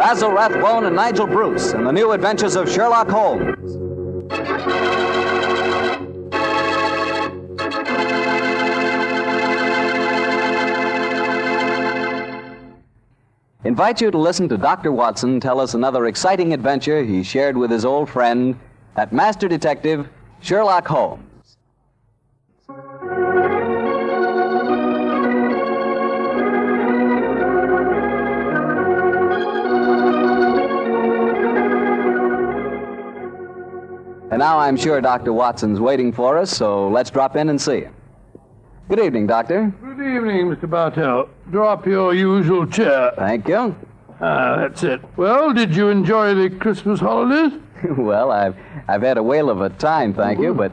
Basil Rathbone and Nigel Bruce in the new adventures of Sherlock Holmes. Invite you to listen to Dr. Watson tell us another exciting adventure he shared with his old friend, that master detective, Sherlock Holmes. And now I'm sure Dr. Watson's waiting for us, so let's drop in and see him. Good evening, Doctor. Good evening, Mr. Bartell. Draw up your usual chair. Thank you. That's it. Well, did you enjoy the Christmas holidays? Well, I've had a whale of a time, thank you, but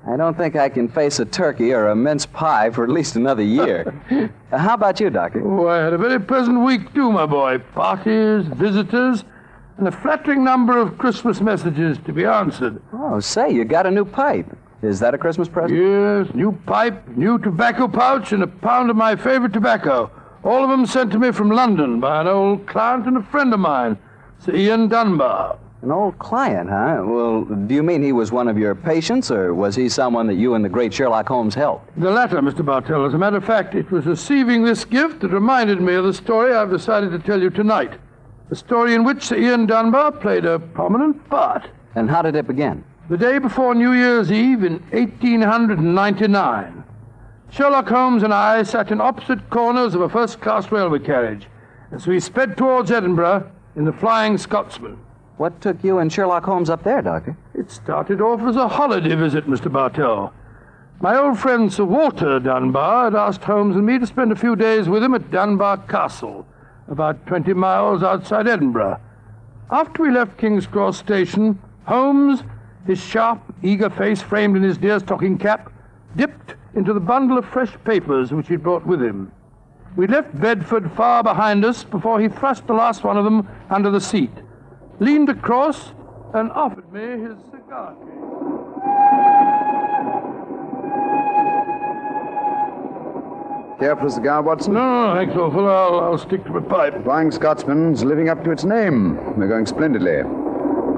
I don't think I can face a turkey or a mince pie for at least another year. How about you, Doctor? Oh, I had a very pleasant week, too, my boy. Parties, visitors, and a flattering number of Christmas messages to be answered. Oh, say, you got a new pipe. Is that a Christmas present? Yes, new pipe, new tobacco pouch, and a pound of my favorite tobacco. All of them sent to me from London by an old client and a friend of mine, Sir Ian Dunbar. An old client, huh? Well, do you mean he was one of your patients, or was he someone that you and the great Sherlock Holmes helped? The latter, Mr. Bartell. As a matter of fact, it was receiving this gift that reminded me of the story I've decided to tell you tonight. A story in which Sir Ian Dunbar played a prominent part. And how did it begin? The day before New Year's Eve in 1899. Sherlock Holmes and I sat in opposite corners of a first-class railway carriage as we sped towards Edinburgh in the Flying Scotsman. What took you and Sherlock Holmes up there, Doctor? It started off as a holiday visit, Mr. Bartell. My old friend Sir Walter Dunbar had asked Holmes and me to spend a few days with him at Dunbar Castle, about 20 miles outside Edinburgh. After we left King's Cross Station, Holmes, his sharp, eager face framed in his deerstalking cap, dipped into the bundle of fresh papers which he'd brought with him. We left Bedford far behind us before he thrust the last one of them under the seat, leaned across, and offered me his cigar case. Care for a cigar, Watson? No, thanks, awful. I'll stick to my pipe. Flying Scotsman's living up to its name. We're going splendidly.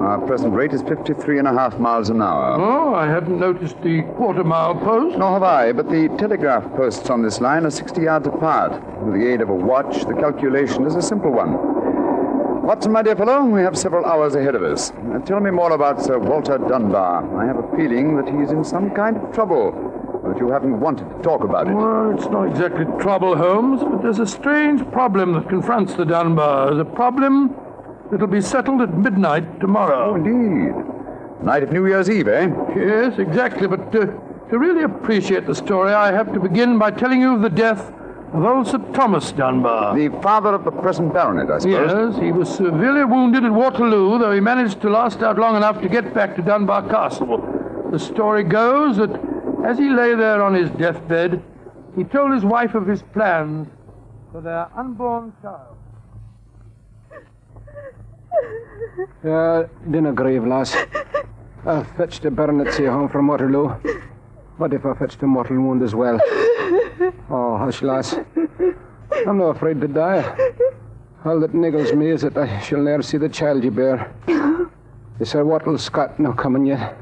Our present rate is 53.5 miles an hour. Oh, I hadn't noticed the quarter-mile post. Nor have I, but the telegraph posts on this line are 60 yards apart. With the aid of a watch, the calculation is a simple one. Watson, my dear fellow, we have several hours ahead of us. Tell me more about Sir Walter Dunbar. I have a feeling that he's in some kind of trouble, but you haven't wanted to talk about it. Well, it's not exactly trouble, Holmes, but there's a strange problem that confronts the Dunbars. A problem that'll be settled at midnight tomorrow. Oh, indeed. Night of New Year's Eve, eh? Yes, exactly. But to really appreciate the story, I have to begin by telling you of the death of old Sir Thomas Dunbar. The father of the present baronet, I suppose. Yes, he was severely wounded at Waterloo, though he managed to last out long enough to get back to Dunbar Castle. The story goes that as he lay there on his deathbed, he told his wife of his plans for their unborn child. Dinna grieve, lass. I fetched the baronetcy home from Waterloo. What if I fetched a mortal wound as well? Oh, hush, lass. I'm not afraid to die. All that niggles me is that I shall ne'er see the child you bear. Is Sir Wattle Scott no coming yet?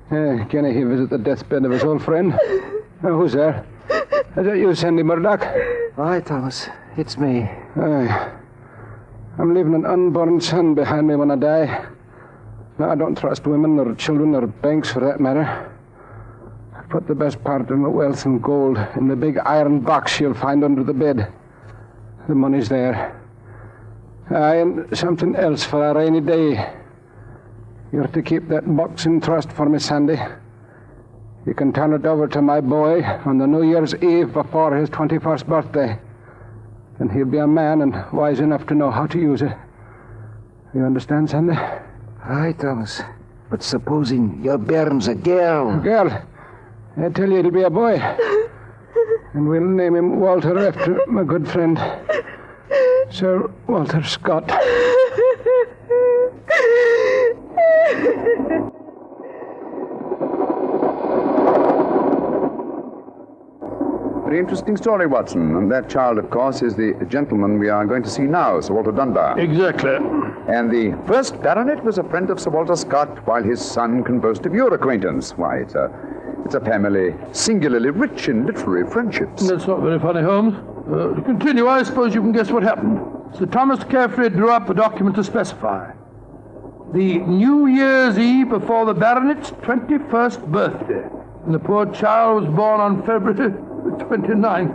Can he visit the deathbed of his old friend? Who's there? Is that you, Sandy Murdoch? Aye, Thomas. It's me. Aye. I'm leaving an unborn son behind me when I die. Now, I don't trust women or children or banks for that matter. I've put the best part of my wealth and gold in the big iron box you'll find under the bed. The money's there. Aye, and something else for a rainy day. You're to keep that box in trust for me, Sandy. You can turn it over to my boy on the New Year's Eve before his 21st birthday. And he'll be a man and wise enough to know how to use it. You understand, Sandy? Aye, Thomas. But supposing your bairn's a girl. A girl? I tell you, it'll be a boy. And we'll name him Walter after my good friend, Sir Walter Scott. Good very interesting story, Watson. And that child, of course, is the gentleman we are going to see now, Sir Walter Dunbar. Exactly. And the first baronet was a friend of Sir Walter Scott, while his son can boast of your acquaintance. Why, it's a family singularly rich in literary friendships. That's not very funny, Holmes. To continue, I suppose you can guess what happened. Sir Thomas Carefree drew up a document to specify the New Year's Eve before the baronet's 21st birthday. And the poor child was born on February 29th.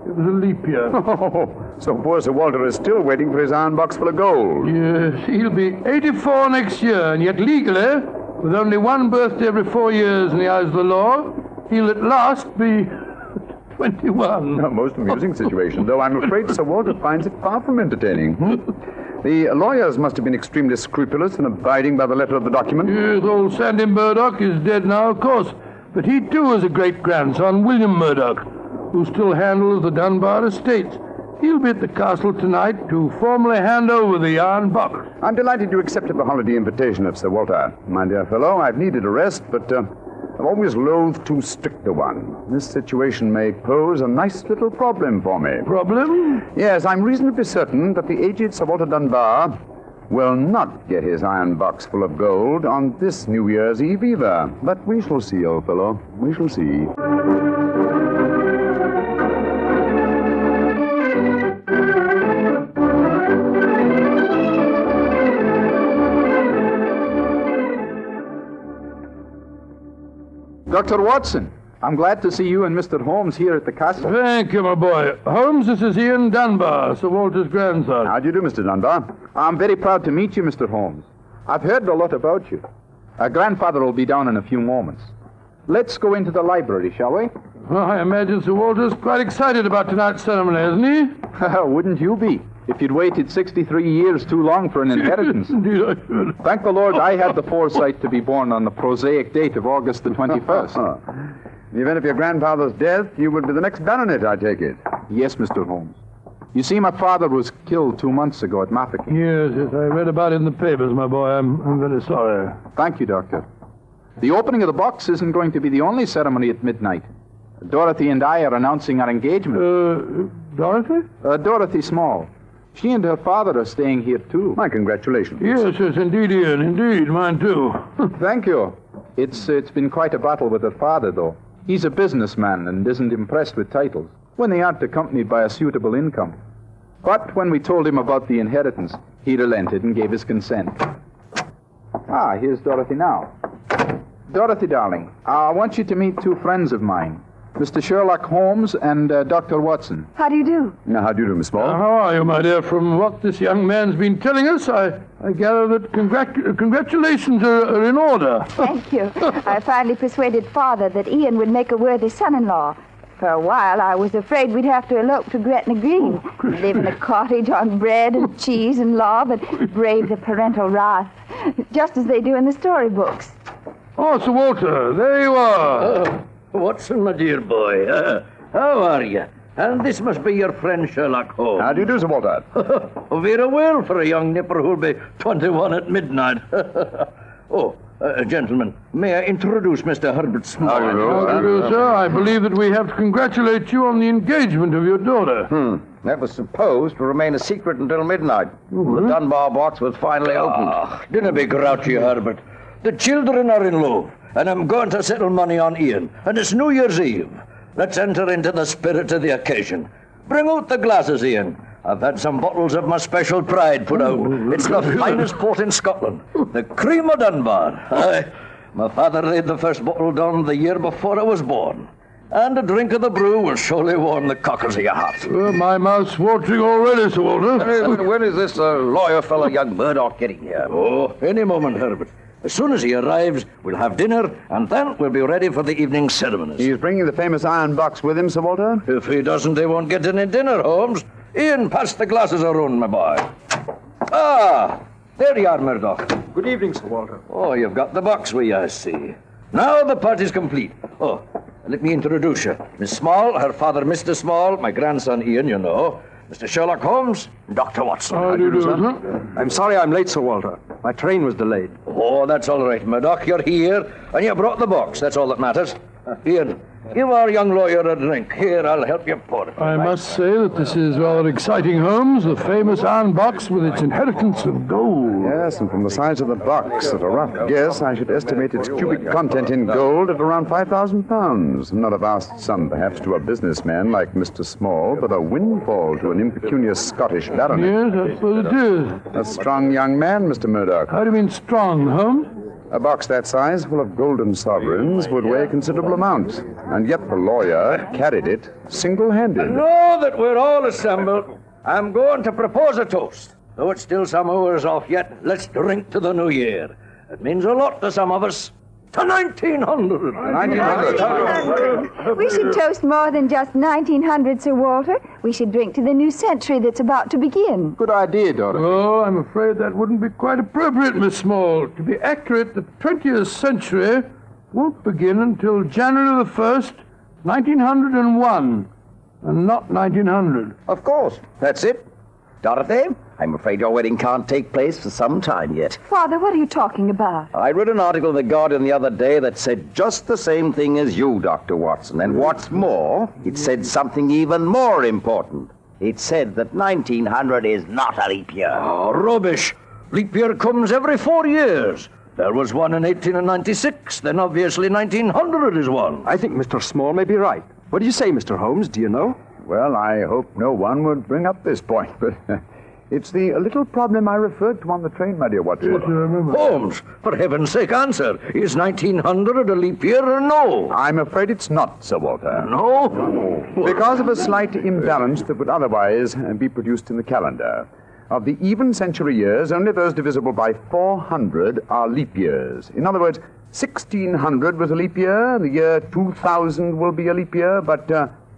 It was a leap year. Oh, so poor Sir Walter is still waiting for his iron box full of gold. Yes, he'll be 84 next year, and yet legally, with only one birthday every 4 years in the eyes of the law, he'll at last be 21. A most amusing situation, though I'm afraid Sir Walter finds it far from entertaining. The lawyers must have been extremely scrupulous in abiding by the letter of the document. Yes, old Sandy Murdoch is dead now, of course. But he, too, is a great-grandson, William Murdoch, who still handles the Dunbar estates. He'll be at the castle tonight to formally hand over the iron box. I'm delighted you accepted the holiday invitation of Sir Walter. My dear fellow, I've needed a rest, but I've always loathed too strict a one. This situation may pose a nice little problem for me. Problem? Yes, I'm reasonably certain that the aged Sir Walter Dunbar will not get his iron box full of gold on this New Year's Eve either. But we shall see, old fellow. We shall see. Dr. Watson, I'm glad to see you and Mr. Holmes here at the castle. Thank you, my boy. Holmes, this is Ian Dunbar, Sir Walter's grandson. How do you do, Mr. Dunbar? I'm very proud to meet you, Mr. Holmes. I've heard a lot about you. Our grandfather will be down in a few moments. Let's go into the library, shall we? Well, I imagine Sir Walter's quite excited about tonight's ceremony, isn't he? Wouldn't you be, if you'd waited 63 years too long for an inheritance? Indeed, I should. Thank the Lord I had the foresight to be born on the prosaic date of August the 21st. In the event of your grandfather's death, you would be the next baronet, I take it. Yes, Mr. Holmes. You see, my father was killed 2 months ago at Mafeking. Yes, I read about it in the papers, my boy. I'm very sorry. Thank you, Doctor. The opening of the box isn't going to be the only ceremony at midnight. Dorothy and I are announcing our engagement. Dorothy? Dorothy Small. She and her father are staying here, too. My congratulations. Yes, indeed, Ian. Indeed, mine, too. Thank you. It's been quite a battle with her father, though. He's a businessman and isn't impressed with titles when they aren't accompanied by a suitable income. But when we told him about the inheritance, he relented and gave his consent. Here's Dorothy now. Dorothy, darling, I want you to meet 2 friends of mine, Mr. Sherlock Holmes and Dr. Watson. How do you do? Now, how do you do, Miss Small? How are you, my dear? From what this young man's been telling us, I gather that congratulations are in order. Thank you. I finally persuaded Father that Ian would make a worthy son-in-law. For a while, I was afraid we'd have to elope to Gretna Green, live in a cottage on bread and cheese and law, but brave the parental wrath, just as they do in the storybooks. Oh, Sir Walter, there you are. Watson, my dear boy, how are you? And this must be your friend Sherlock Holmes. How do you do, Sir Walter? Very well for a young nipper who'll be 21 at midnight. Gentlemen, may I introduce Mr. Herbert Small? How do you do? How do you do, sir? I believe that we have to congratulate you on the engagement of your daughter. That was supposed to remain a secret until midnight. The Dunbar box was finally opened. Dinna be grouchy, Herbert. The children are in love, and I'm going to settle money on Ian, and it's New Year's Eve. Let's enter into the spirit of the occasion. Bring out the glasses, Ian. I've had some bottles of my special pride put out. It's the finest port in Scotland, the cream of Dunbar. Aye, my father laid the first bottle down the year before I was born. And a drink of the brew will surely warm the cockles of your heart. Well, my mouth's watering already, Sir Walter. When is this lawyer fellow, young Murdoch, getting here? Oh, any moment, Herbert. As soon as he arrives, we'll have dinner, and then we'll be ready for the evening ceremonies. He's bringing the famous iron box with him, Sir Walter? If he doesn't, they won't get any dinner, Holmes. Ian, pass the glasses around, my boy. There you are, Murdoch. Good evening, Sir Walter. Oh, you've got the box with you, I see. Now the party's complete. Oh, let me introduce you. Miss Small, her father, Mr. Small, my grandson, Ian, you know. Mr. Sherlock Holmes, Dr. Watson. How do you do, sir? I'm sorry I'm late, Sir Walter. My train was delayed. Oh, that's all right, Murdoch. You're here, and you brought the box. That's all that matters. Ian, Give our young lawyer a drink. Here, I'll help you pour it. I must say that this is rather exciting, Holmes. The famous iron box with its inheritance of gold. Yes, and from the size of the box, at a rough guess, I should estimate its cubic content in gold at around 5,000 pounds. Not a vast sum, perhaps, to a businessman like Mr. Small, but a windfall to an impecunious Scottish baronet. Yes, I suppose it is. A strong young man, Mr. Murdoch. How do you mean strong, Holmes? A box that size, full of golden sovereigns, would weigh a considerable amount. And yet the lawyer carried it single-handed. Now that we're all assembled, I'm going to propose a toast. Though it's still some hours off yet, let's drink to the new year. It means a lot to some of us. To 1900. 1900. We should toast more than just 1900, Sir Walter. We should drink to the new century that's about to begin. Good idea, Dorothy. Oh, I'm afraid that wouldn't be quite appropriate, Miss Small. To be accurate, the 20th century won't begin until January the 1st, 1901, and not 1900. Of course, that's it. Dorothy, I'm afraid your wedding can't take place for some time yet. Father, what are you talking about? I read an article in The Guardian the other day that said just the same thing as you, Dr. Watson. And what's more, it said something even more important. It said that 1900 is not a leap year. Oh, rubbish. Leap year comes every 4 years. There was one in 1896, then obviously 1900 is one. I think Mr. Small may be right. What do you say, Mr. Holmes? Do you know? Well, I hope no one would bring up this point, but it's the little problem I referred to on the train, my dear Watson. Holmes, for heaven's sake, answer. Is 1900 a leap year or no? I'm afraid it's not, Sir Walter. No? Because of a slight imbalance that would otherwise be produced in the calendar. Of the even century years, only those divisible by 400 are leap years. In other words, 1600 was a leap year, the year 2000 will be a leap year, but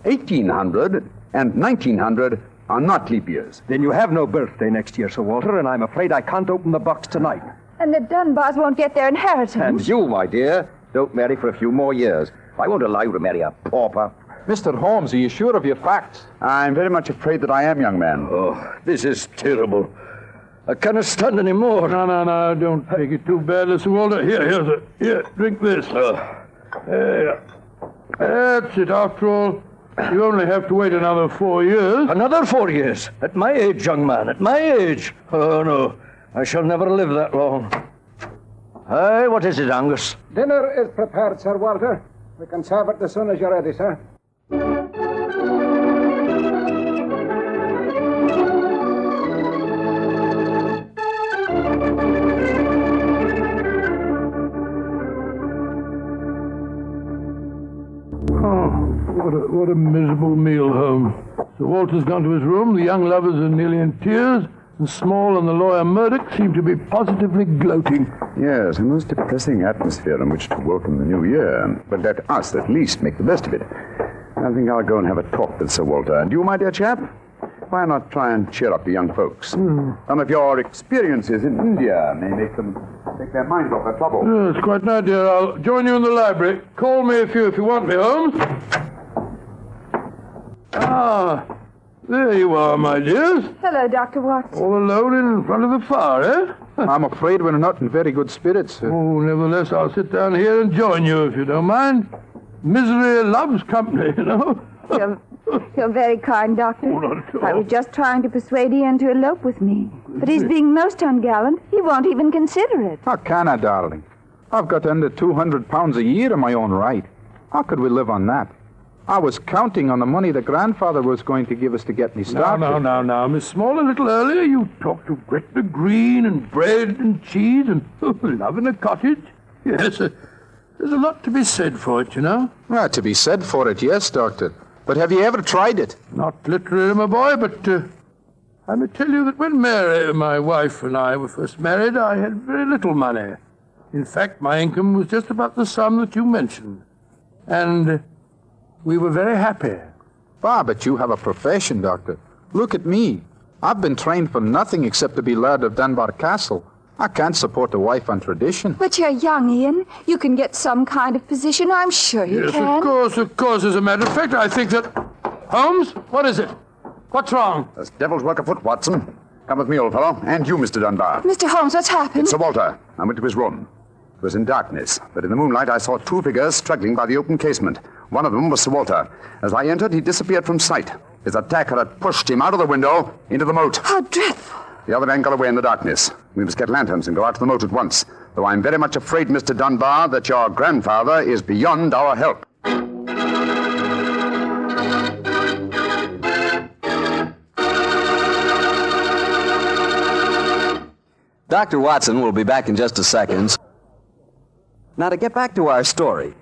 1800 and 1900 are not leap years. Then you have no birthday next year, Sir Walter, and I'm afraid I can't open the box tonight. And the Dunbars won't get their inheritance. And you, my dear, don't marry for a few more years. I won't allow you to marry a pauper. Mr. Holmes, are you sure of your facts? I'm very much afraid that I am, young man. Oh, this is terrible. I cannot stand any more. No, don't take it too badly, Sir Walter. Here, sir. Here, drink this. That's it. After all, you only have to wait another 4 years. Another 4 years? At my age, young man, at my age. Oh, no. I shall never live that long. Hey, what is it, Angus? Dinner is prepared, Sir Walter. We can serve it as soon as you're ready, sir. What a miserable meal, Holmes. Sir Walter's gone to his room, the young lovers are nearly in tears, and Small and the lawyer Murdoch seem to be positively gloating. Yes, a most depressing atmosphere in which to welcome the new year. But let us at least make the best of it. I think I'll go and have a talk with Sir Walter. And you, my dear chap, why not try and cheer up the young folks? Some of your experiences in India may make them take their minds off their trouble. Yes, quite an idea. I'll join you in the library. Call me if you want me, Holmes. Ah, there you are, my dears. Hello, Dr. Watson. All alone in front of the fire, eh? I'm afraid we're not in very good spirits, sir. Oh, nevertheless, I'll sit down here and join you, if you don't mind. Misery loves company, you know. You're very kind, Doctor. Oh, not at all. I was just trying to persuade Ian to elope with me. But he's being most ungallant. He won't even consider it. How can I, darling? I've got under 200 pounds a year in my own right. How could we live on that? I was counting on the money the grandfather was going to give us to get me started. Now, Miss Small, a little earlier you talked of Gretna Green and bread and cheese and love in a cottage. Yes, there's a lot to be said for it, you know. Well, to be said for it, yes, Doctor. But have you ever tried it? Not literally, my boy, but I may tell you that when Mary, my wife, and I were first married, I had very little money. In fact, my income was just about the sum that you mentioned. And we were very happy. But you have a profession, Doctor. Look at me. I've been trained for nothing except to be Laird of Dunbar Castle. I can't support a wife on tradition. But you're young, Ian. You can get some kind of position. I'm sure you Yes, can. of course. As a matter of fact, I think that... Holmes, what is it? What's wrong? There's devil's work afoot, Watson. Come with me, old fellow. And you, Mr. Dunbar. Mr. Holmes, what's happened? Sir Walter. I went to his room. It was in darkness, but in the moonlight I saw two figures struggling by the open casement. One of them was Sir Walter. As I entered, he disappeared from sight. His attacker had pushed him out of the window into the moat. How dreadful. The other man got away in the darkness. We must get lanterns and go out to the moat at once, though I'm very much afraid, Mr. Dunbar, that your grandfather is beyond our help. Dr. Watson will be back in just a second. Now, to get back to our story,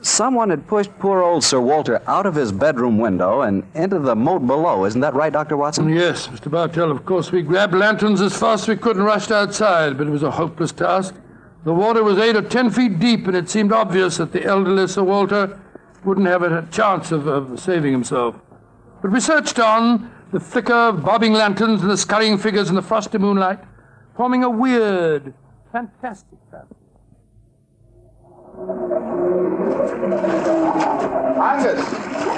someone had pushed poor old Sir Walter out of his bedroom window and into the moat below. Isn't that right, Dr. Watson? Yes, Mr. Bartell. Of course, we grabbed lanterns as fast as we could and rushed outside, but it was a hopeless task. The water was 8 or 10 feet deep, and it seemed obvious that the elderly Sir Walter wouldn't have a chance of saving himself. But we searched on, the flicker of bobbing lanterns and the scurrying figures in the frosty moonlight, forming a weird, fantastic fantasy. Angus,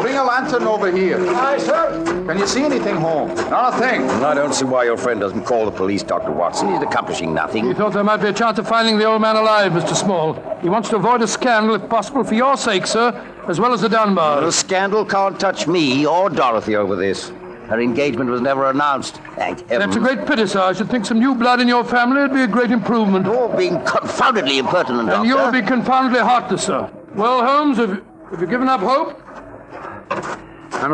bring a lantern over here. Aye, sir. Can you see anything, Holmes? Not a thing. I don't see why your friend doesn't call the police, Dr. Watson. He's accomplishing nothing. He thought there might be a chance of finding the old man alive, Mr. Small. He wants to avoid a scandal, if possible, for your sake, sir, as well as the Dunbars. The scandal can't touch me or Dorothy over this. Her engagement was never announced. Thank heaven. That's a great pity, sir. I should think some new blood in your family would be a great improvement. You're being confoundedly impertinent, Doctor. And you'll be confoundedly heartless, sir. Well, Holmes, have you given up hope? I'm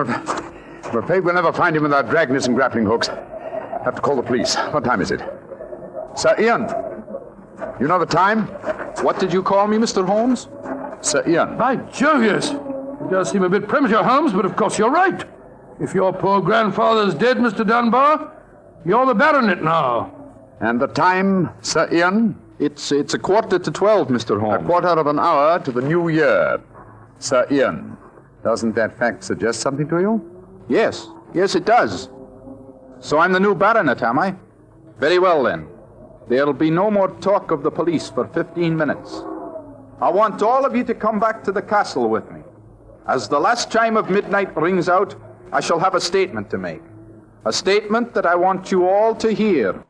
afraid we'll never find him without dragnets and grappling hooks. Have to call the police. What time is it? Sir Ian, you know the time? What did you call me, Mr. Holmes? Sir Ian. By Jove, yes. It does seem a bit premature, Holmes, but of course you're right. If your poor grandfather's dead, Mr. Dunbar, you're the baronet now. And the time, Sir Ian? It's 11:45, Mr. Holmes. A quarter of an hour to the new year. Sir Ian, doesn't that fact suggest something to you? Yes, it does. So I'm the new baronet, am I? Very well, then. There'll be no more talk of the police for 15 minutes. I want all of you to come back to the castle with me. As the last chime of midnight rings out, I shall have a statement to make. A statement that I want you all to hear.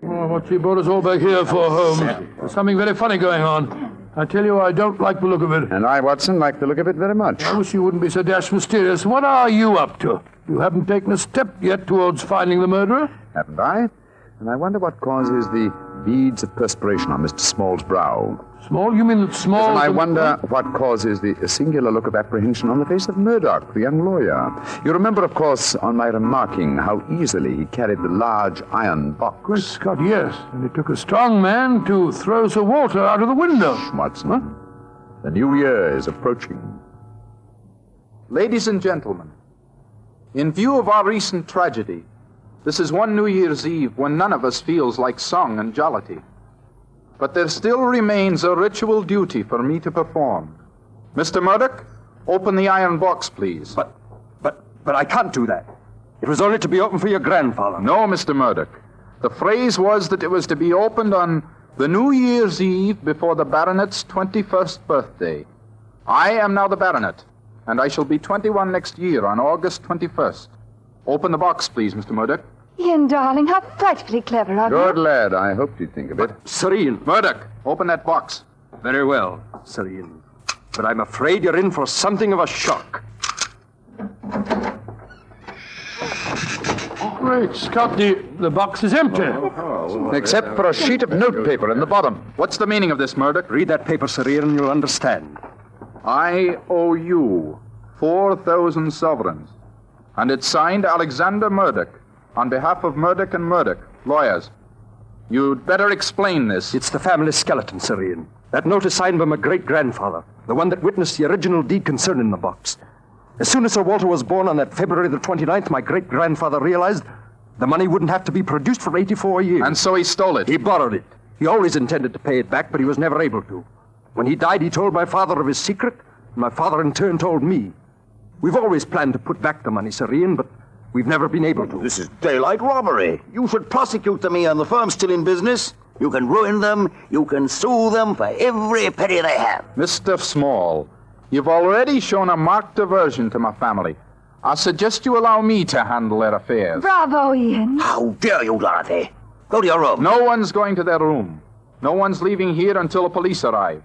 Oh, what you brought us all back here for, Holmes? There's something very funny going on. I tell you, I don't like the look of it. And I, Watson, like the look of it very much. I wish you wouldn't be so dashed mysterious. What are you up to? You haven't taken a step yet towards finding the murderer? Haven't I? And I wonder what causes the beads of perspiration on Mr. Small's brow. Small? You mean that Small... And I wonder what causes the singular look of apprehension on the face of Murdoch, the young lawyer. You remember, of course, on my remarking how easily he carried the large iron box. Great Scott, yes. And it took a strong man to throw Sir Walter out of the window. Watson, huh? The new year is approaching. Ladies and gentlemen, in view of our recent tragedy, this is one New Year's Eve when none of us feels like song and jollity. But there still remains a ritual duty for me to perform. Mr. Murdoch, open the iron box, please. But I can't do that. It was only to be opened for your grandfather. No, Mr. Murdoch. The phrase was that it was to be opened on the New Year's Eve before the baronet's 21st birthday. I am now the baronet, and I shall be 21 next year on August 21st. Open the box, please, Mr. Murdoch. Ian, darling, how frightfully clever of you. Good lad. I hoped you'd think of it. Sir Ian. Murdoch, open that box. Very well, Sir Ian. But I'm afraid you're in for something of a shock. Great Scott, the box is empty. Except for a sheet of notepaper in the bottom. What's the meaning of this, Murdoch? Read that paper, Sir Ian, and you'll understand. I owe you 4,000 sovereigns. And it's signed Alexander Murdoch, on behalf of Murdoch and Murdoch, lawyers. You'd better explain this. It's the family skeleton, Sir Ian. That note is signed by my great-grandfather, the one that witnessed the original deed concerning the box. As soon as Sir Walter was born on that February the 29th, my great-grandfather realized the money wouldn't have to be produced for 84 years. And so he stole it. He borrowed it. He always intended to pay it back, but he was never able to. When he died, he told my father of his secret, and my father in turn told me. We've always planned to put back the money, Sir Ian, but we've never been able to. This is daylight robbery. You should prosecute them, Ian. The firm's still in business. You can ruin them. You can sue them for every penny they have. Mr. Small, You've already shown a marked aversion to my family. I suggest you allow me to handle their affairs. Bravo, Ian. How dare you, Dorothy? Go to your room. No one's going to their room. No one's leaving here until the police arrive.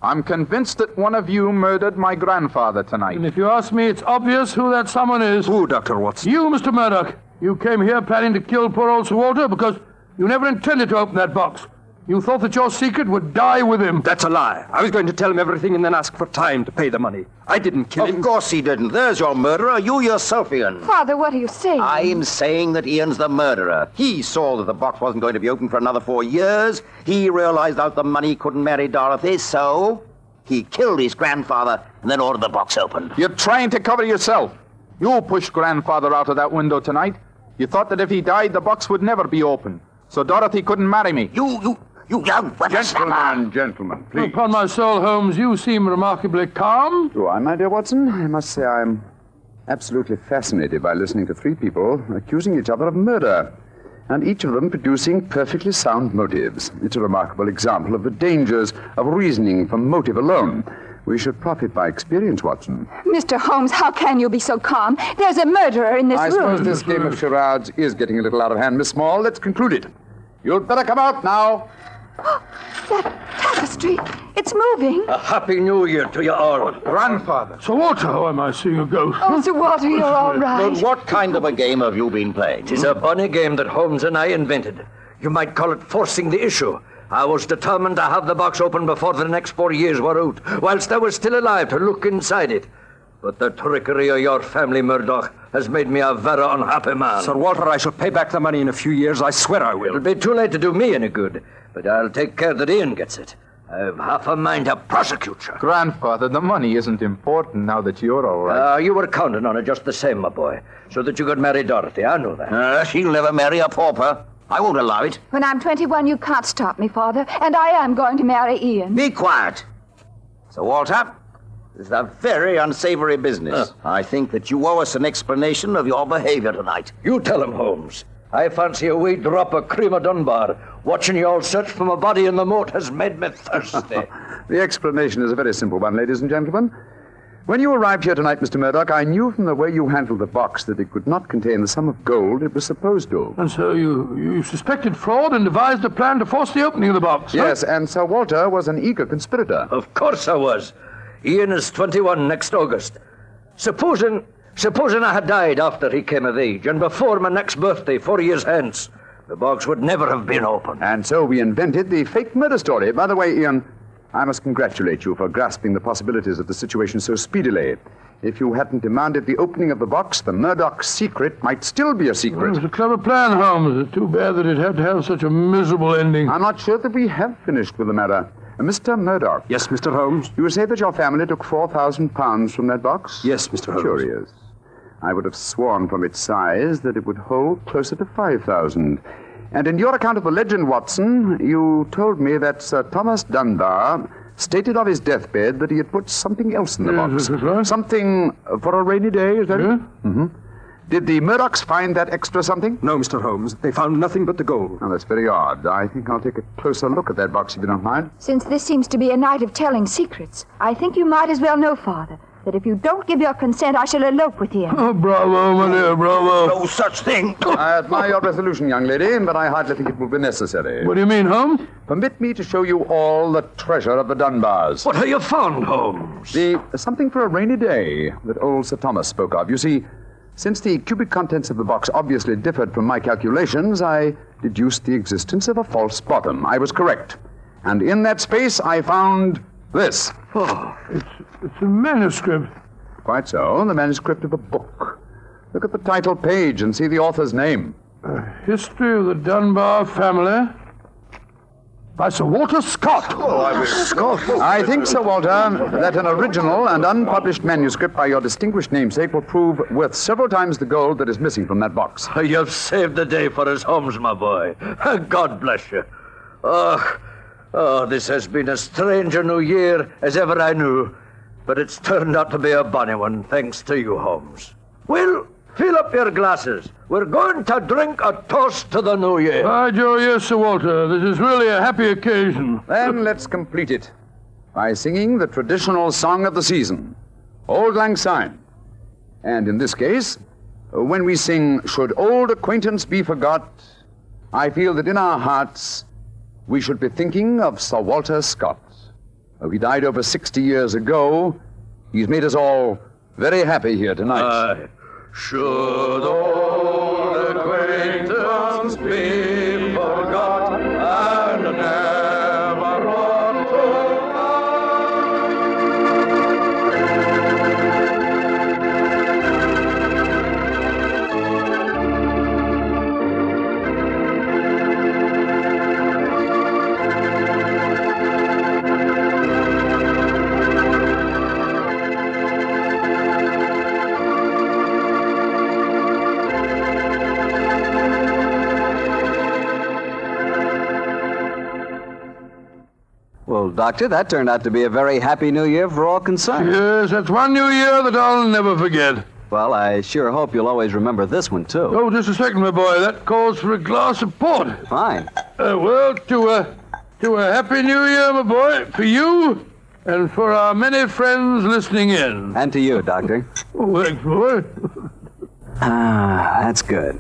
I'm convinced that one of you murdered my grandfather tonight. And if you ask me, it's obvious who that someone is. Who, Dr. Watson? You, Mr. Murdoch. You came here planning to kill poor old Sir Walter because you never intended to open that box. You thought that your secret would die with him. That's a lie. I was going to tell him everything and then ask for time to pay the money. I didn't kill him. Of course he didn't. There's your murderer. You yourself, Ian. Father, what are you saying? I'm saying that Ian's the murderer. He saw that the box wasn't going to be open for another 4 years. He realized out the money couldn't marry Dorothy, so he killed his grandfather and then ordered the box opened. You're trying to cover yourself. You pushed grandfather out of that window tonight. You thought that if he died, the box would never be open. So Dorothy couldn't marry me. You young whippersnapper. Gentlemen, please. Upon my soul, Holmes, you seem remarkably calm. Do I, my dear Watson? I must say I'm absolutely fascinated by listening to three people accusing each other of murder, and each of them producing perfectly sound motives. It's a remarkable example of the dangers of reasoning from motive alone. We should profit by experience, Watson. Mr. Holmes, how can you be so calm? There's a murderer in this I room. suppose this game of charades is getting a little out of hand, Miss Small. Let's conclude it. You'd better come out now. That tapestry, it's moving. A happy new year to you all. Grandfather. Sir Walter, oh, am I seeing a ghost? Oh, Sir Walter, you're all right. But what kind of a game have you been playing? It's a bonny game that Holmes and I invented. You might call it forcing the issue. I was determined to have the box open before the next 4 years were out, whilst I was still alive to look inside it. But the trickery of your family, Murdoch, has made me a very unhappy man. Sir Walter, I shall pay back the money in a few years. I swear I will. It'll be too late to do me any good, but I'll take care that Ian gets it. I've half a mind to prosecute you. Grandfather, the money isn't important now that you're all right. You were counting on it just the same, my boy, so that you could marry Dorothy. I know that. She'll never marry a pauper. I won't allow it. When I'm 21, you can't stop me, Father, and I am going to marry Ian. Be quiet. Sir Walter, this is a very unsavory business. I think that you owe us an explanation of your behavior tonight. You tell him, Holmes. I fancy a wee drop of cream of Dunbar. Watching you all search for my body in the moat has made me thirsty. The explanation is a very simple one, ladies and gentlemen. When you arrived here tonight, Mr. Murdoch, I knew from the way you handled the box that it could not contain the sum of gold it was supposed to. And so you suspected fraud and devised a plan to force the opening of the box, Yes, huh? and Sir Walter was an eager conspirator. Of course I was. Ian is 21 next August. Supposing I had died after he came of age, and before my next birthday, 4 years hence, the box would never have been opened. And so we invented the fake murder story. By the way, Ian, I must congratulate you for grasping the possibilities of the situation so speedily. If you hadn't demanded the opening of the box, the Murdoch secret might still be a Well, secret. it was a clever plan, Holmes. It's too bad that it had to have such a miserable ending. I'm not sure that we have finished with the matter. Mr. Murdoch. Yes, Mr. Holmes? You say that your family took £4,000 from that box? Yes, Mr. Holmes. Curious. I would have sworn from its size that it would hold closer to 5,000. And in your account of the legend, Watson, you told me that Sir Thomas Dunbar stated of his deathbed that he had put something else in the box. That's right. Something for a rainy day, is that Yeah? it? Mm-hmm. Did the Murdochs find that extra something? No, Mr. Holmes. They found nothing but the gold. Oh, that's very odd. I think I'll take a closer look at that box if you don't mind. Since this seems to be a night of telling secrets, I think you might as well know, Father, that if you don't give your consent, I shall elope with Ian. Oh, bravo, my dear, bravo. No such thing. I admire your resolution, young lady, but I hardly think it will be necessary. What do you mean, Holmes? Permit me to show you all the treasure of the Dunbars. What have you found, Holmes? The something for a rainy day that old Sir Thomas spoke of. You see, since the cubic contents of the box obviously differed from my calculations, I deduced the existence of a false bottom. I was correct. And in that space, I found this. Oh, it's a manuscript. Quite so, the manuscript of a book. Look at the title page and see the author's name. History of the Dunbar Family by Sir Walter Scott. I think, Sir Walter, that an original and unpublished manuscript by your distinguished namesake will prove worth several times the gold that is missing from that box. You've saved the day for us, Holmes, my boy. God bless you. Oh, this has been as strange a new year as ever I knew. But it's turned out to be a bonny one, thanks to you, Holmes. Well, fill up your glasses. We're going to drink a toast to the new year. By Joe, yes, Sir Walter. This is really a happy occasion. Then let's complete it. by singing the traditional song of the season, Auld Lang Syne. And in this case, when we sing Should Old Acquaintance Be Forgot, I feel that in our hearts we should be thinking of Sir Walter Scott. He died over 60 years ago. He's made us all very happy here tonight. Should old acquaintance be forgot and never brought to Well, Doctor, that turned out to be a very happy new year for all concerned. Yes, that's one new year that I'll never forget. Well, I sure hope you'll always remember this one, too. Oh, just a second, my boy. That calls for a glass of port. Fine. Well, to a happy new year, my boy, for you and for our many friends listening in. And to you, Doctor. Oh, thanks, boy. Ah, that's good.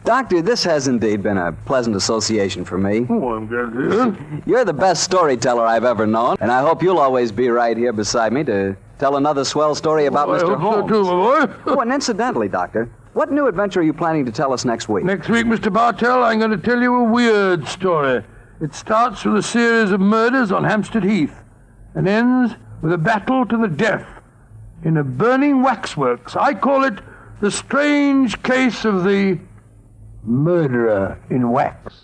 Doctor, this has indeed been a pleasant association for me. Oh, I'm glad to hear. You're the best storyteller I've ever known, and I hope you'll always be right here beside me to tell another swell story about Mr. I hope Holmes. so too, my boy. Oh, and incidentally, Doctor, what new adventure are you planning to tell us next week? Next week, Mr. Bartell, I'm going to tell you a weird story. It starts with a series of murders on Hampstead Heath and ends with a battle to the death in a burning waxworks. I call it The Strange Case of the Murderer in Wax.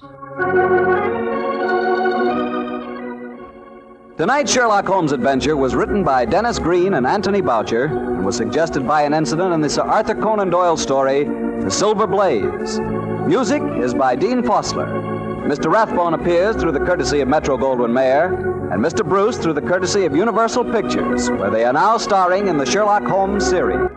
Tonight's Sherlock Holmes adventure was written by Dennis Green and Anthony Boucher and was suggested by an incident in the Sir Arthur Conan Doyle story, The Silver Blaze. Music is by Dean Fossler. Mr. Rathbone appears through the courtesy of Metro-Goldwyn-Mayer, and Mr. Bruce through the courtesy of Universal Pictures, where they are now starring in the Sherlock Holmes series.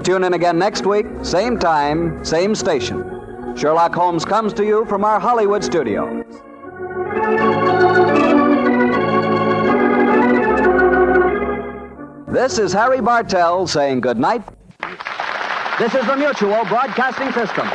Tune in again next week, same time, same station. Sherlock Holmes comes to you from our Hollywood studios. This is Harry Bartell saying good night. This is the Mutual Broadcasting System.